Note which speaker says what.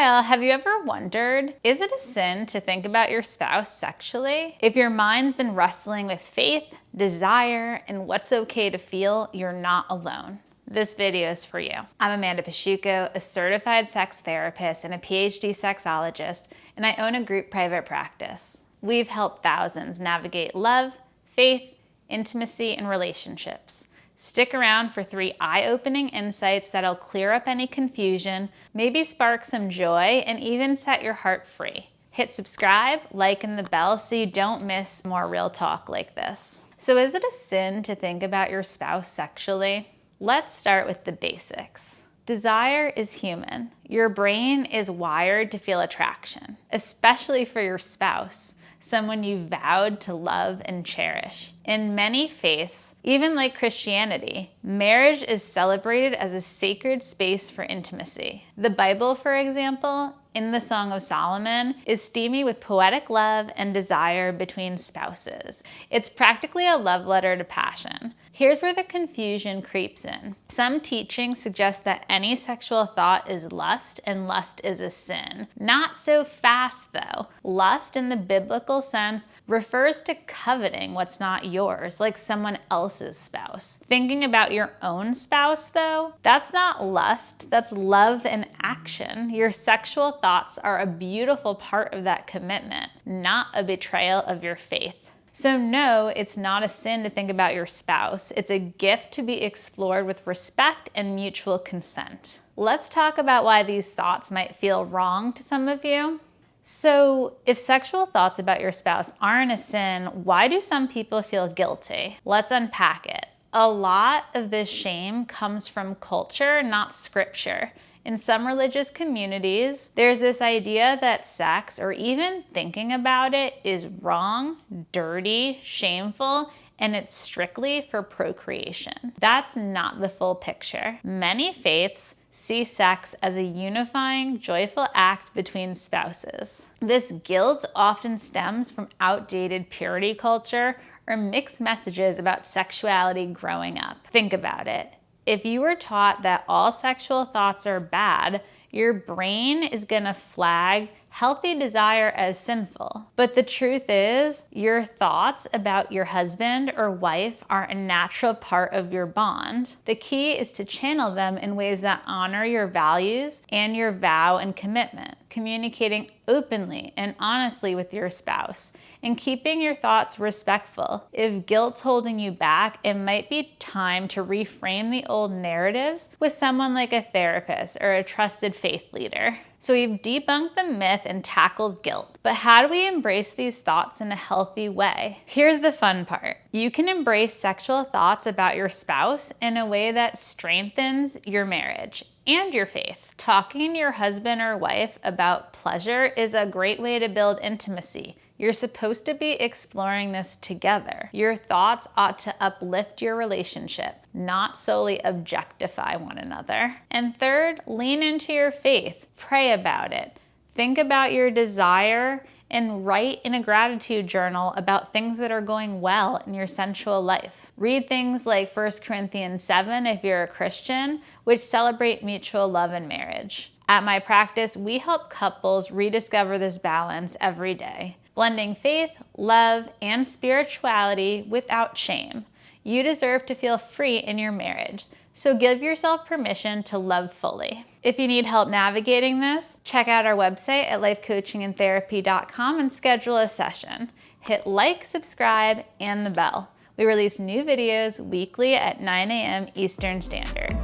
Speaker 1: y'all, have you ever wondered, is it a sin to think about your spouse sexually? If your mind's been wrestling with faith, desire, and what's okay to feel, you're not alone. This video is for you. I'm Amanda Pasciucco, a certified sex therapist and a PhD sexologist, and I own a group private practice. We've helped thousands navigate love, faith, intimacy, and relationships. Stick around for 3 eye-opening insights that'll clear up any confusion, maybe spark some joy, and even set your heart free. Hit subscribe, like, and the bell so you don't miss more real talk like this. So is it a sin to think about your spouse sexually? Let's start with the basics. Desire is human. Your brain is wired to feel attraction, especially for your spouse, someone you vowed to love and cherish. In many faiths, even like Christianity, marriage is celebrated as a sacred space for intimacy. The Bible, for example, in the Song of Solomon, is steamy with poetic love and desire between spouses. It's practically a love letter to passion. Here's where the confusion creeps in. Some teachings suggest that any sexual thought is lust and lust is a sin. Not so fast though. Lust in the biblical sense refers to coveting what's not yours, like someone else's spouse. Thinking about your own spouse though, that's not lust, that's love in action. Your sexual thoughts are a beautiful part of that commitment, not a betrayal of your faith. So no, it's not a sin to think about your spouse. It's a gift to be explored with respect and mutual consent. Let's talk about why these thoughts might feel wrong to some of you. So if sexual thoughts about your spouse aren't a sin, why do some people feel guilty? Let's unpack it. A lot of this shame comes from culture, not scripture. In some religious communities, there's this idea that sex, or even thinking about it, is wrong, dirty, shameful, and it's strictly for procreation. That's not the full picture. Many faiths see sex as a unifying, joyful act between spouses. This guilt often stems from outdated purity culture or mixed messages about sexuality growing up. Think about it. If you were taught that all sexual thoughts are bad, your brain is gonna flag healthy desire as sinful. But the truth is, your thoughts about your husband or wife are a natural part of your bond. The key is to channel them in ways that honor your values and your vow and commitment, communicating openly and honestly with your spouse, and keeping your thoughts respectful. If guilt's holding you back, it might be time to reframe the old narratives with someone like a therapist or a trusted faith leader. So we've debunked the myth and tackled guilt, but how do we embrace these thoughts in a healthy way? Here's the fun part. You can embrace sexual thoughts about your spouse in a way that strengthens your marriage and your faith. Talking to your husband or wife about pleasure is a great way to build intimacy. You're supposed to be exploring this together. Your thoughts ought to uplift your relationship, not solely objectify one another. And third, lean into your faith. Pray about it. Think about your desire and write in a gratitude journal about things that are going well in your sensual life. Read things like 1 Corinthians 7 if you're a Christian, which celebrate mutual love in marriage. At my practice, we help couples rediscover this balance every day, blending faith, love, and spirituality without shame. You deserve to feel free in your marriage, so give yourself permission to love fully. If you need help navigating this, check out our website at lifecoachingandtherapy.com and schedule a session. Hit like, subscribe, and the bell. We release new videos weekly at 9 a.m. Eastern Standard.